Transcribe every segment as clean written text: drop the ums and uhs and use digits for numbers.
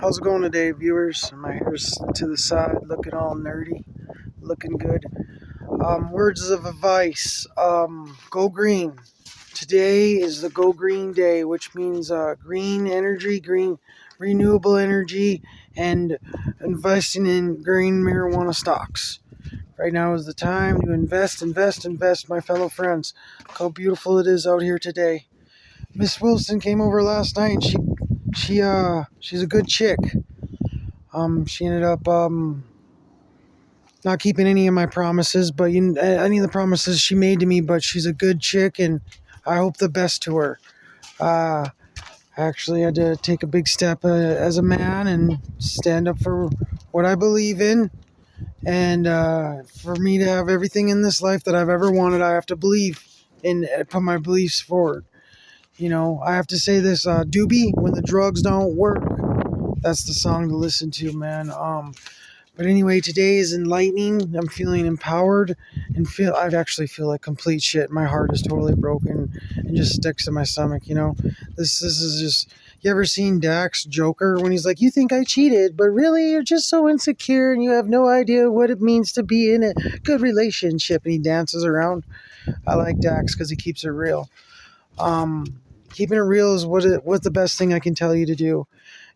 How's it going today, viewers? My hair's to the side, looking all nerdy, looking good. Words of advice. Go green. Today is the Go Green Day, which means green energy, green renewable energy, and investing in green marijuana stocks. Right now is the time to invest, my fellow friends. Look how beautiful it is out here today. Miss Wilson came over last night, and she's a good chick. She ended up not keeping any of my promises, but any of the promises she made to me. But she's a good chick, and I hope the best to her. Uh, I actually had to take a big step as a man and stand up for what I believe in. And for me to have everything in this life that I've ever wanted, I have to believe in, put my beliefs forward. You know, I have to say this, Doobie, when the drugs don't work, that's the song to listen to, man. But anyway, today is enlightening. I'm feeling empowered and I actually feel like complete shit. My heart is totally broken and just sticks in my stomach, you know. This is just, you ever seen Dax Joker when he's like, "You think I cheated, but really you're just so insecure and you have no idea what it means to be in a good relationship," and he dances around. I like Dax because he keeps it real. Keeping it real is what's the best thing I can tell you to do.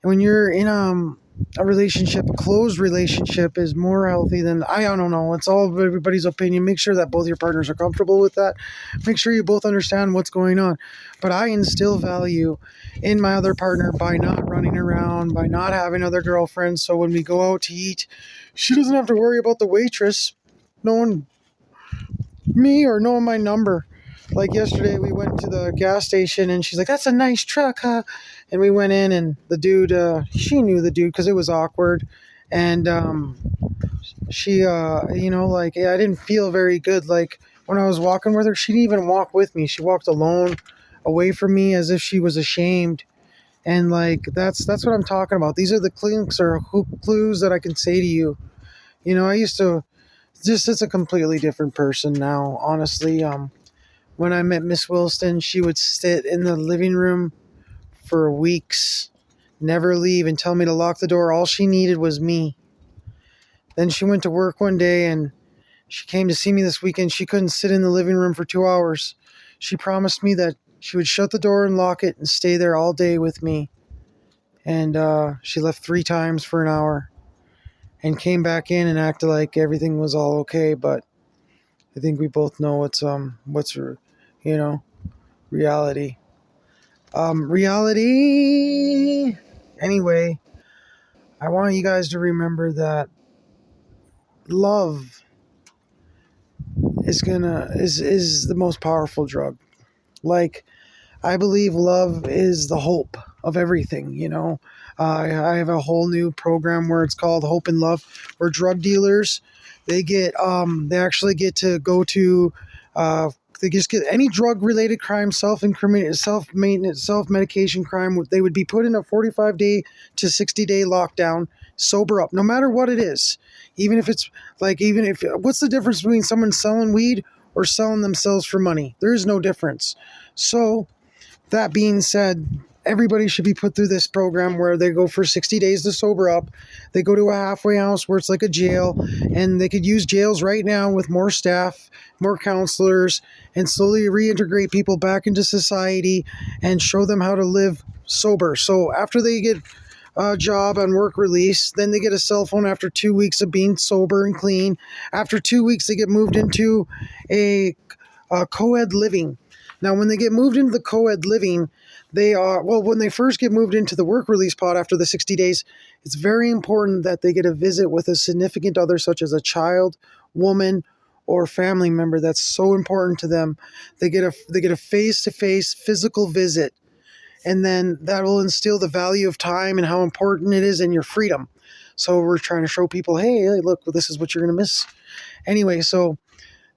And when you're in a relationship, a closed relationship is more healthy than, I don't know. It's all everybody's opinion. Make sure that both your partners are comfortable with that. Make sure you both understand what's going on. But I instill value in my other partner by not running around, by not having other girlfriends. So when we go out to eat, she doesn't have to worry about the waitress knowing me or knowing my number. Like yesterday, we went to the gas station and she's like, "That's a nice truck, huh?" And we went in and the dude, she knew the dude because it was awkward. And she, like, I didn't feel very good. Like when I was walking with her, she didn't even walk with me. She walked alone away from me as if she was ashamed. And like, that's what I'm talking about. These are the clues that I can say to you. You know, I used to just, it's a completely different person now, honestly. When I met Miss Wilson, she would sit in the living room for weeks, never leave, and tell me to lock the door. All she needed was me. Then she went to work one day and she came to see me this weekend. She couldn't sit in the living room for 2 hours. She promised me that she would shut the door and lock it and stay there all day with me. And she left 3 times for an hour and came back in and acted like everything was all okay. But I think we both know what's reality. Reality. Anyway, I want you guys to remember that love is the most powerful drug. Like, I believe love is the hope of everything, you know. I have a whole new program where it's called Hope and Love, where drug dealers, they actually get to go to, they just get any drug related crime, self-maintenance, self-medication crime. They would be put in a 45-day to 60-day lockdown, sober up, no matter what it is. What's the difference between someone selling weed or selling themselves for money? There is no difference. So, that being said, everybody should be put through this program where they go for 60 days to sober up. They go to a halfway house where it's like a jail, and they could use jails right now with more staff, more counselors, and slowly reintegrate people back into society and show them how to live sober. So after they get a job on work release, then they get a cell phone after 2 weeks of being sober and clean. After 2 weeks, they get moved into a co-ed living. Now, when they get moved into the co-ed living, when they first get moved into the work release pod after the 60 days, it's very important that they get a visit with a significant other, such as a child, woman, or family member. That's so important to them. They get a face-to-face physical visit, and then that will instill the value of time and how important it is in your freedom. So we're trying to show people, hey, look, this is what you're going to miss. Anyway, so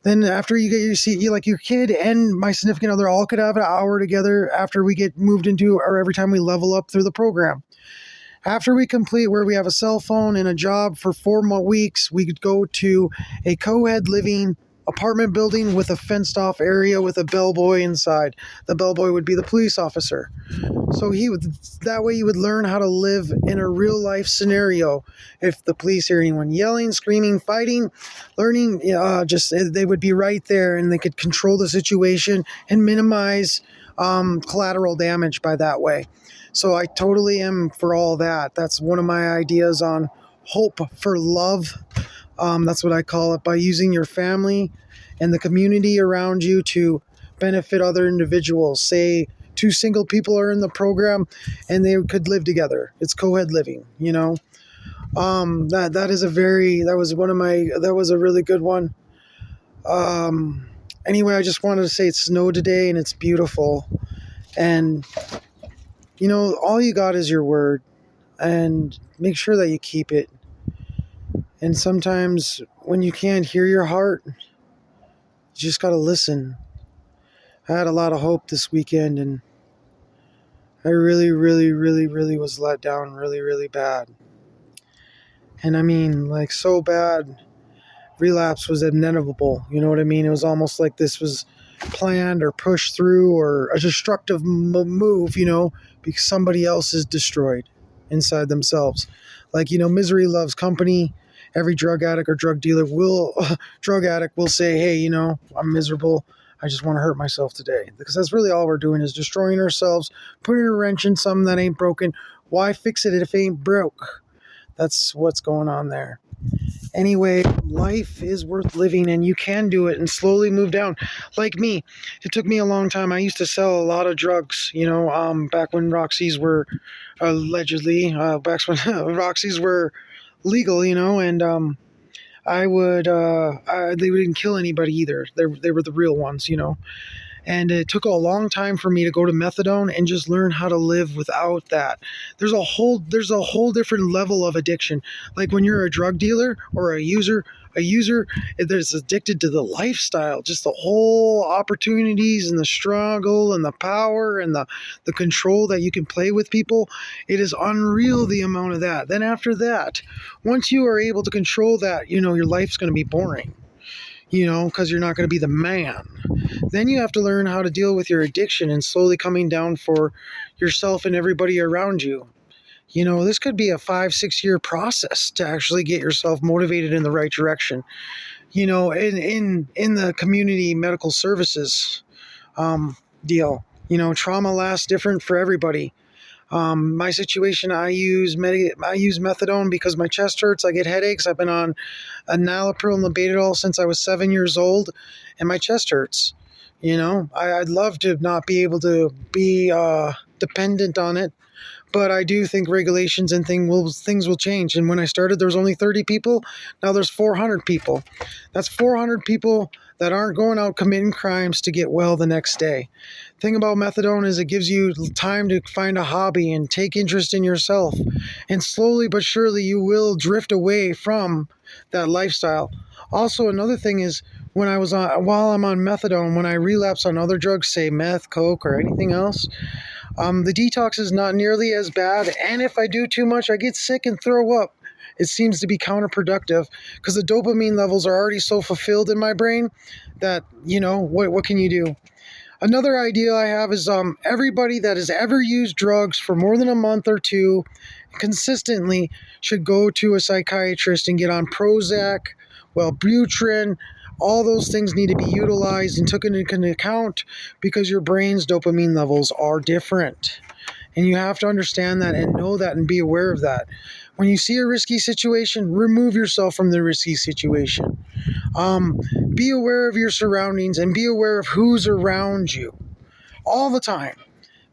then after you get your seat, like your kid and my significant other all could have an hour together after we get moved into, or every time we level up through the program. After we complete where we have a cell phone and a job for 4 more weeks, we could go to a co-ed living apartment building with a fenced off area with a bellboy inside. The bellboy would be the police officer. So that way you would learn how to live in a real life scenario. If the police hear anyone yelling, screaming, fighting, learning, just they would be right there and they could control the situation and minimize collateral damage by that way. So I totally am for all that. That's one of my ideas on hope for love. That's what I call it, by using your family and the community around you to benefit other individuals. Say two single people are in the program and they could live together. It's co-ed living, you know. That was a really good one. Anyway, I just wanted to say it snowed today and it's beautiful. And you know, all you got is your word, and make sure that you keep it. And sometimes when you can't hear your heart, you just got to listen. I had a lot of hope this weekend, and I really, really, really, really was let down really, really bad. And I mean, like, so bad, relapse was inevitable. You know what I mean? It was almost like this was planned or pushed through or a destructive move, you know, because somebody else is destroyed inside themselves. Like, you know, misery loves company. Every drug addict or drug dealer will say, hey, you know, I'm miserable. I just want to hurt myself today. Because that's really all we're doing is destroying ourselves, putting a wrench in something that ain't broken. Why fix it if it ain't broke? That's what's going on there. Anyway, life is worth living and you can do it and slowly move down. Like me, it took me a long time. I used to sell a lot of drugs, you know, back when Roxy's were allegedly, back when Roxy's were legal, you know, and they didn't kill anybody either. They were the real ones, you know. And it took a long time for me to go to methadone and just learn how to live without that. There's a whole different level of addiction. Like when you're a drug dealer or a user that's addicted to the lifestyle, just the whole opportunities and the struggle and the power and the control that you can play with people. It is unreal, the amount of that. Then after that, once you are able to control that, you know, your life's going to be boring, you know, because you're not going to be the man. Then you have to learn how to deal with your addiction and slowly coming down for yourself and everybody around you. You know, this could be a 5-6 year process to actually get yourself motivated in the right direction. You know, in the community medical services deal, you know, trauma lasts different for everybody. My situation, I use methadone because my chest hurts. I get headaches. I've been on a nalopril and labetalol since I was 7 years old, and my chest hurts. You know, I'd love to not be able to be dependent on it, but I do think regulations and things will change. And when I started, there was only 30 people. Now there's 400 people. That's 400 people that aren't going out committing crimes to get well the next day. Thing about methadone is it gives you time to find a hobby and take interest in yourself. And slowly but surely you will drift away from that lifestyle. Also, another thing is while I'm on methadone, when I relapse on other drugs, say meth, coke, or anything else, the detox is not nearly as bad. And if I do too much, I get sick and throw up. It seems to be counterproductive because the dopamine levels are already so fulfilled in my brain that, you know, what can you do? Another idea I have is everybody that has ever used drugs for more than a month or two consistently should go to a psychiatrist and get on Prozac, Wellbutrin. All those things need to be utilized and taken into account because your brain's dopamine levels are different. And you have to understand that and know that and be aware of that. When you see a risky situation, remove yourself from the risky situation. Be aware of your surroundings and be aware of who's around you all the time.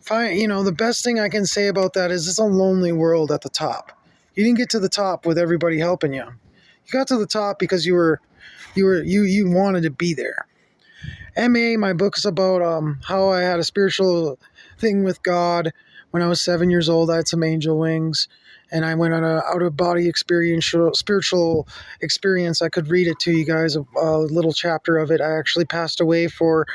The best thing I can say about that is it's a lonely world at the top. You didn't get to the top with everybody helping you. You got to the top because you wanted to be there. My book is about how I had a spiritual thing with God when I was 7 years old. I had some angel wings, and I went on a out of body spiritual experience. I could read it to you guys, a little chapter of it. I actually passed away for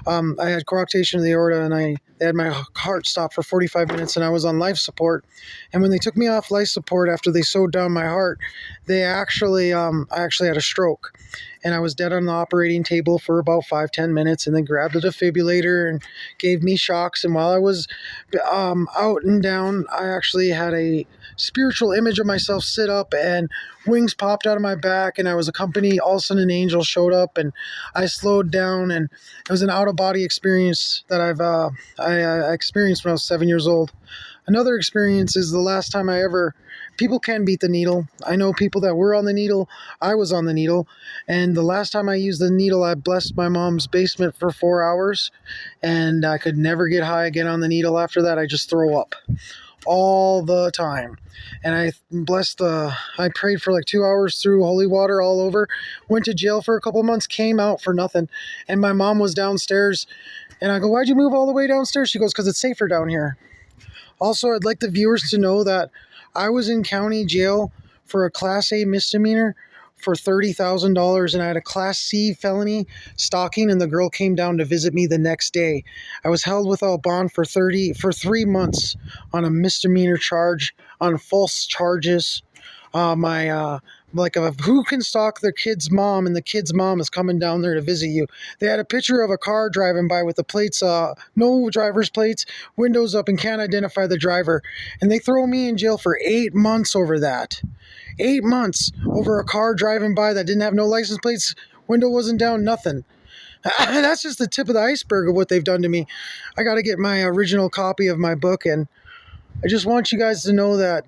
I had coarctation of the aorta, and they had my heart stop for 45 minutes, and I was on life support. And when they took me off life support after they sewed down my heart, I actually had a stroke, and I was dead on the operating table for about 5-10 minutes, and then grabbed a defibrillator and gave me shocks. And while I was out and down, I actually had a spiritual image of myself sit up, and wings popped out of my back, and I was accompanied. All of a sudden, an angel showed up, and I slowed down, and it was an out-of-body experience that I experienced when I was 7 years old. Another experience is the last time people can beat the needle. I know people that were on the needle. I was on the needle. And the last time I used the needle, I blessed my mom's basement for 4 hours. And I could never get high again on the needle after that. I just throw up all the time. And I prayed for like 2 hours through holy water all over. Went to jail for a couple months, came out for nothing. And my mom was downstairs. And I go, "Why'd you move all the way downstairs?" She goes, "Because it's safer down here." Also, I'd like the viewers to know that I was in county jail for a Class A misdemeanor for $30,000, and I had a Class C felony stalking, and the girl came down to visit me the next day. I was held without bond for 3 months on a misdemeanor charge, on false charges. Who can stalk their kid's mom, and the kid's mom is coming down there to visit you. They had a picture of a car driving by with the plates, no driver's plates, windows up, and can't identify the driver. And they throw me in jail for 8 months over that. 8 months over a car driving by that didn't have no license plates, window wasn't down, nothing. That's just the tip of the iceberg of what they've done to me. I got to get my original copy of my book, and I just want you guys to know that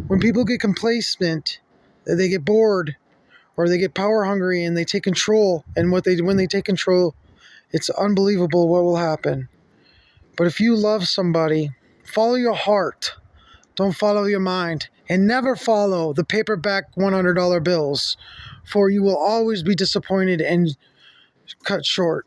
when people get complacent, they get bored, or they get power hungry, and they take control. And when they take control, it's unbelievable what will happen. But if you love somebody, follow your heart. Don't follow your mind. And never follow the paperback $100 bills, for you will always be disappointed and cut short.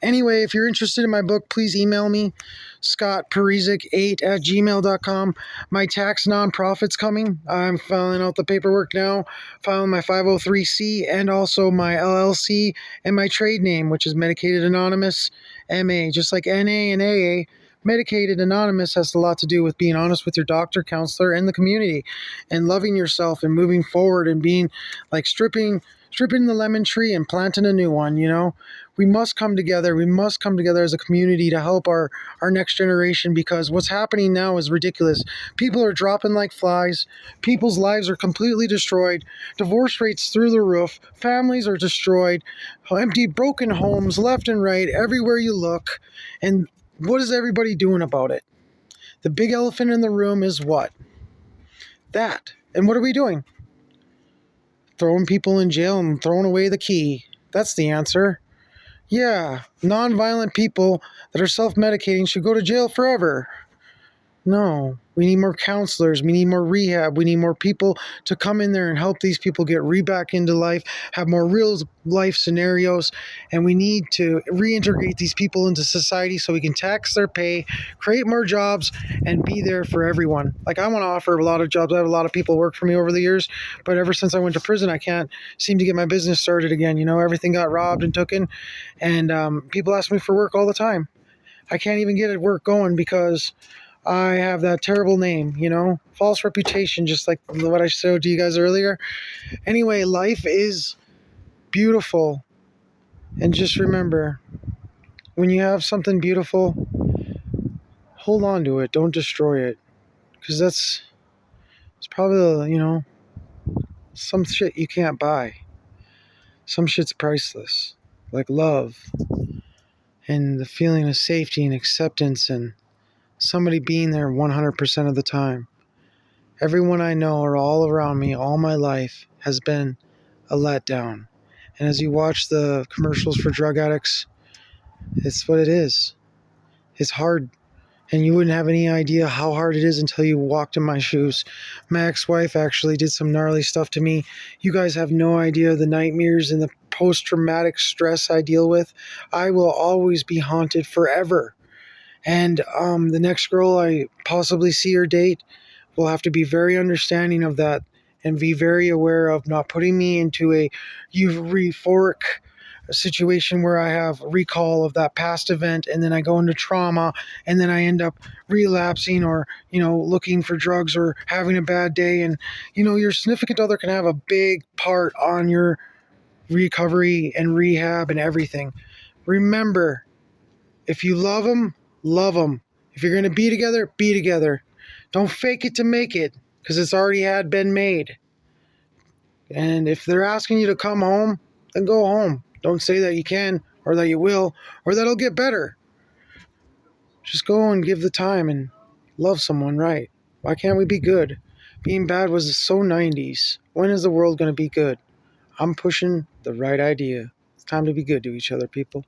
Anyway, if you're interested in my book, please email me, scottparizek8@gmail.com. My tax nonprofit's coming. I'm filing out the paperwork now, filing my 503c and also my LLC and my trade name, which is Medicated Anonymous, MA. Just like NA and AA, Medicated Anonymous has a lot to do with being honest with your doctor, counselor, and the community, and loving yourself and moving forward and being like stripping the lemon tree and planting a new one, you know? We must come together. We must come together as a community to help our next generation, because what's happening now is ridiculous. People are dropping like flies. People's lives are completely destroyed. Divorce rates through the roof. Families are destroyed. Empty, broken homes left and right, everywhere you look. And what is everybody doing about it? The big elephant in the room is what? That. And what are we doing? Throwing people in jail and throwing away the key. That's the answer. Yeah, nonviolent people that are self-medicating should go to jail forever. No, we need more counselors. We need more rehab. We need more people to come in there and help these people get back into life, have more real life scenarios, and we need to reintegrate these people into society so we can tax their pay, create more jobs, and be there for everyone. Like, I want to offer a lot of jobs. I have a lot of people work for me over the years, but ever since I went to prison, I can't seem to get my business started again. You know, everything got robbed and taken, and people ask me for work all the time. I can't even get work going because I have that terrible name, you know, false reputation, just like what I showed to you guys earlier. Anyway, life is beautiful. And just remember, when you have something beautiful, hold on to it. Don't destroy it. Because it's probably, you know, some shit you can't buy. Some shit's priceless. Like love. And the feeling of safety and acceptance and somebody being there 100% of the time. Everyone I know or all around me all my life has been a letdown. And as you watch the commercials for drug addicts, it's what it is. It's hard. And you wouldn't have any idea how hard it is until you walked in my shoes. My ex-wife actually did some gnarly stuff to me. You guys have no idea the nightmares and the post-traumatic stress I deal with. I will always be haunted forever. And the next girl I possibly see or date will have to be very understanding of that and be very aware of not putting me into a euphoric situation where I have recall of that past event and then I go into trauma and then I end up relapsing or, looking for drugs or having a bad day. And, your significant other can have a big part on your recovery and rehab and everything. Remember, if you love them, love them. If you're going to be together, be together. Don't fake it to make it, because it's already had been made. And if they're asking you to come home, then go home. Don't say that you can or that you will or that it'll get better. Just go and give the time and love someone right. Why can't we be good? Being bad was so 90s. When is the world going to be good? I'm pushing the right idea. It's time to be good to each other, people.